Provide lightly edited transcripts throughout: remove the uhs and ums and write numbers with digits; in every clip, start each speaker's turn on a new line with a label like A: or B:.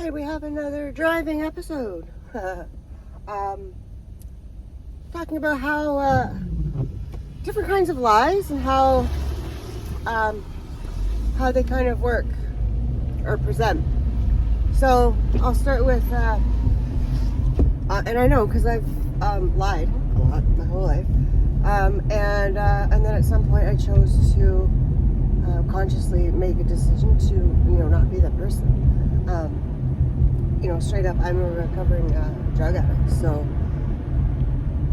A: Hey, we have another driving episode. Talking about how different kinds of lies and how they kind of work or present. So I'll start with, and I know because I've lied a lot my whole life, and then at some point I chose to consciously make a decision to not be that person. Straight up, I'm a recovering drug addict, so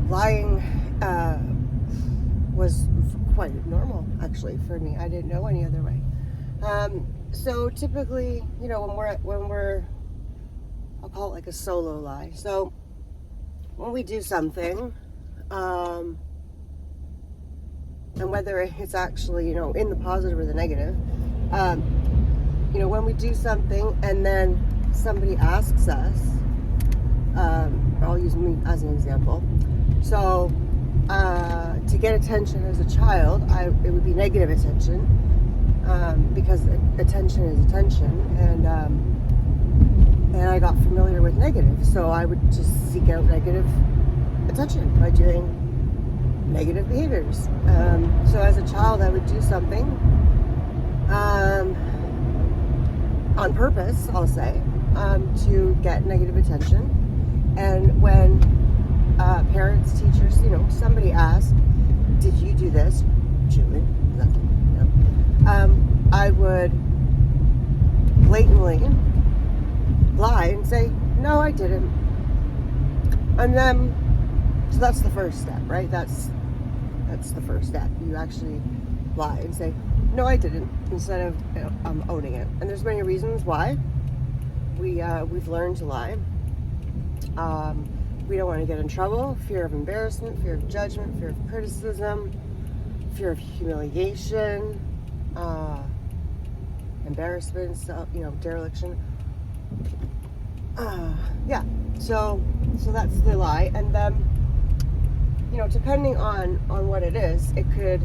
A: lying was quite normal, actually, for me. I didn't know any other way. So typically, when we're, I'll call it like a solo lie. So when we do something, and whether it's actually, in the positive or the negative, when we do something and then somebody asks us, I'll use me as an example. So, to get attention as a child, it would be negative attention, because attention is attention, and I got familiar with negative, so I would just seek out negative attention by doing negative behaviors. So as a child, I would do something on purpose, I'll say, to get negative attention. And when parents, teachers, somebody asked, "Did you do this, Julie?" I would blatantly lie and say, "No, I didn't." And then, so that's the first step, right? That's the first step. You actually lie and say, "No, I didn't," instead of owning it. And there's many reasons why we've learned to lie. We don't want to get in trouble. Fear of embarrassment, fear of judgment, fear of criticism, fear of humiliation, embarrassment, dereliction. So that's the lie. And then, depending on what it is, it could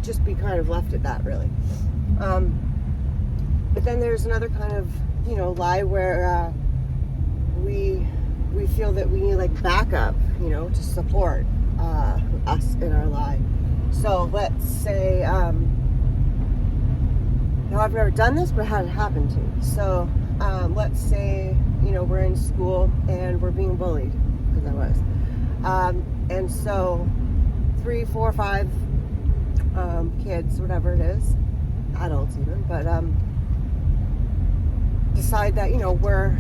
A: just be kind of left at that, really. But then there's another kind of, lie where we feel that we need like backup, to support us in our lie. So let's say, now I've never done this, but it had happened to me. So let's say, we're in school and we're being bullied, because I was. And so 3, 4, 5 kids, whatever it is, adults even, but decide that we're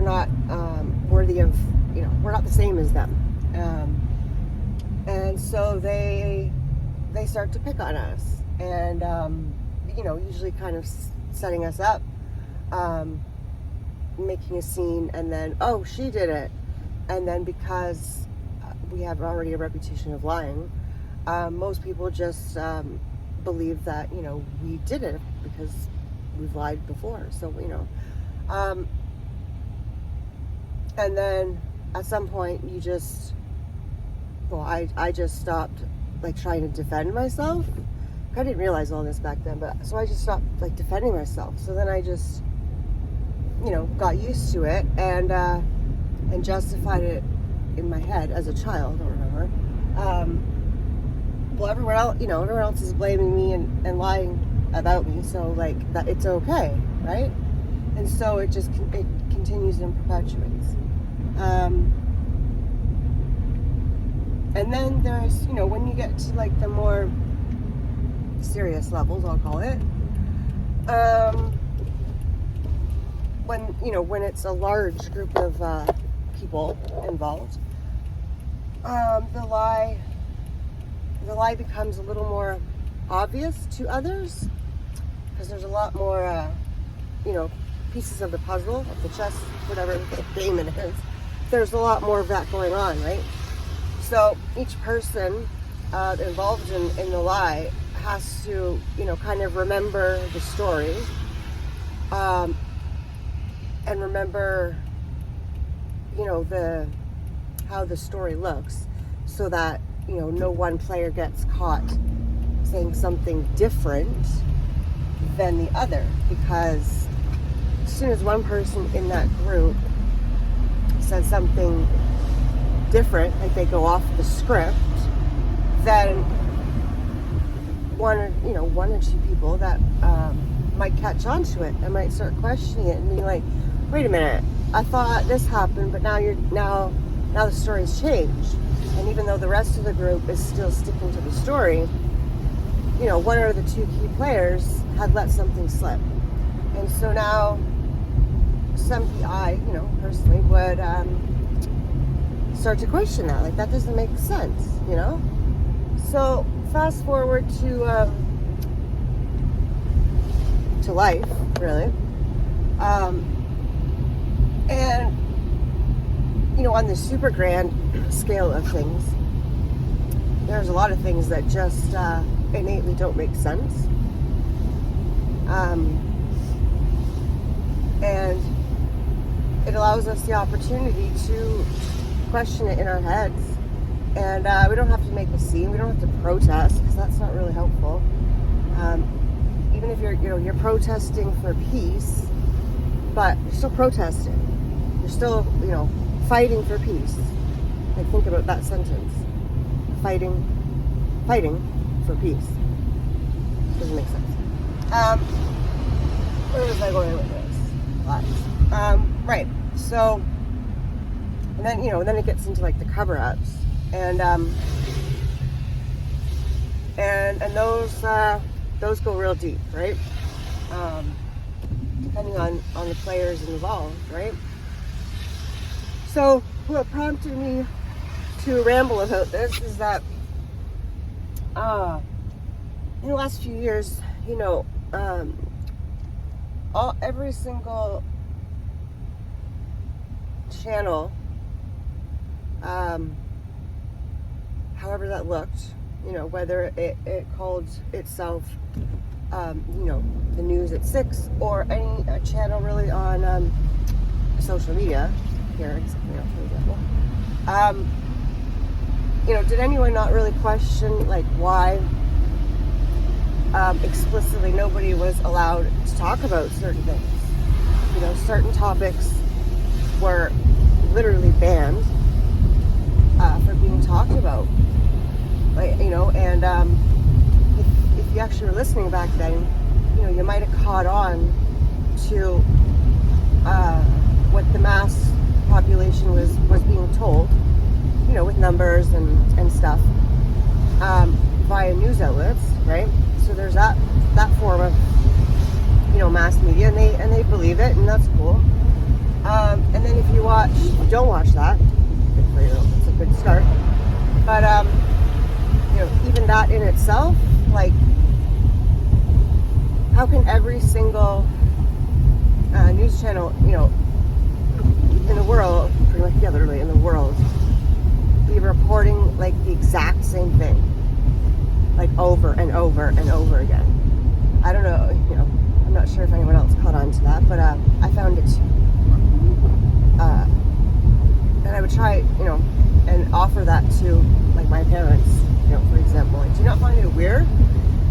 A: not worthy of, we're not the same as them, and so they start to pick on us, and usually kind of setting us up, making a scene, and then, oh, she did it, and then because we have already a reputation of lying, most people just believe that we did it because we've lied before. So and then at some point I just stopped like trying to defend myself. I didn't realize all this back then, but so I just stopped like defending myself. So then I just got used to it and justified it in my head as a child or whatever. Well, everyone else is blaming me and lying about me, so like that it's okay, right? And so it continues and perpetuates. And then there's when you get to like the more serious levels, I'll call it, when it's a large group of people involved, the lie becomes a little more obvious to others, because there's a lot more, pieces of the puzzle, of the chess, whatever game it is. There's a lot more of that going on, right? So each person involved in the lie has to, kind of remember the story, and remember, how the story looks, so that no one player gets caught saying something different than the other, because as soon as one person in that group says something different, like they go off the script, then one or two people that might catch on to it and might start questioning it and be like, wait a minute, I thought this happened, but now the story's changed. And even though the rest of the group is still sticking to the story, one or the two key players had let something slip. And so now I personally would start to question that. Like, that doesn't make sense, So fast forward to life, really. And, on the super grand scale of things, there's a lot of things that just innately don't make sense. And it allows us the opportunity to question it in our heads. And we don't have to make a scene. We don't have to protest, because that's not really helpful. Even if you're protesting for peace, but you're still protesting. You're still, fighting for peace. Like, think about that sentence. Fighting for peace. Doesn't make sense. Where was I going with this? Right. So, and then, then it gets into like the cover-ups. And those go real deep, right? Depending on the players involved, right? So what prompted me to ramble about this is that in the last few years, every single channel, however that looked, whether it called itself, the news at 6, or any channel really on social media, here, for example. Did anyone not really question, like, why explicitly nobody was allowed to talk about certain things? Certain topics were literally banned for being talked about. And if you actually were listening back then, you might have caught on to what the mass population was being told, with numbers and stuff, via news outlets, right? So there's that form of, mass media, and they believe it, and that's cool. And then if you don't watch that, good for you, it's a good start. But even that in itself, like, how can every single news channel, in the world, pretty much, literally in the world, be reporting like the exact same thing, like over and over and over again? I don't know, I'm not sure if anyone else caught on to that, but I found it, and I would try, and offer that to, like, my parents, for example. Like, do you not find it weird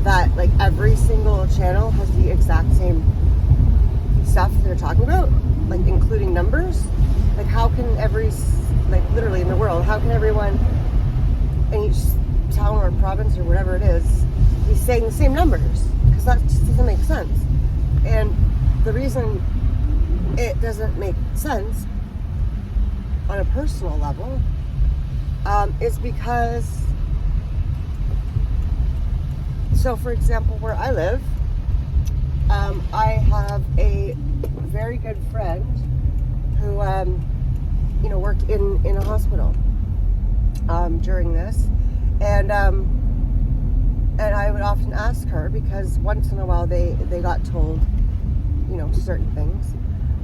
A: that, like, every single channel has the exact same stuff they're talking about, like, including numbers? Like, how can literally in the world, how can everyone in each town or province or whatever it is be saying the same numbers? Because that just doesn't make sense. And the reason it doesn't make sense on a personal level is because, so for example, where I live, I have a very good friend who worked in a hospital during this, and I would often ask her, because once in a while they got told certain things,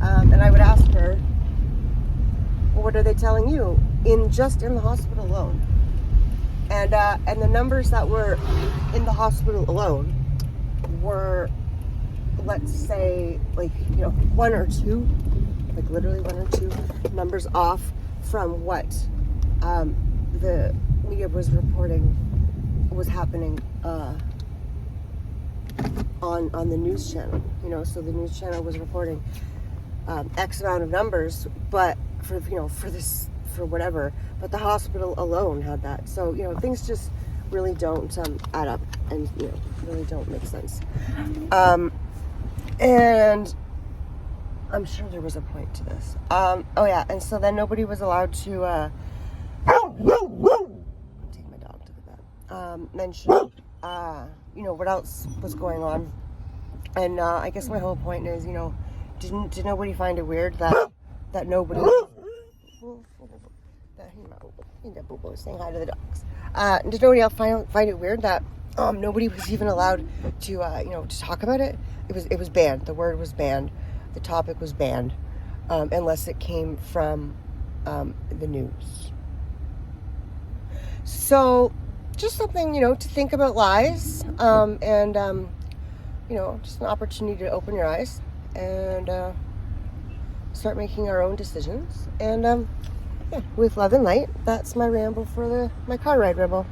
A: and I would ask her, well, what are they telling you just in the hospital alone? And the numbers that were in the hospital alone were, let's say, like, one or two, like literally one or two numbers off from what the media was reporting was happening on the news channel. So the news channel was reporting X amount of numbers, but for whatever, but the hospital alone had that. So things just really don't add up, and really don't make sense. And I'm sure there was a point to this. And so then nobody was allowed to take my dog to the vet. Mention what else was going on. And I guess my whole point is, did nobody find it weird that nobody saying hi to the dogs? Did nobody else find it weird that nobody was even allowed to to talk about it? It was banned. The word was banned. The topic was banned, unless it came from the news. So just something to think about lies, and just an opportunity to open your eyes and start making our own decisions. And with love and light, that's my ramble for my car ride ramble.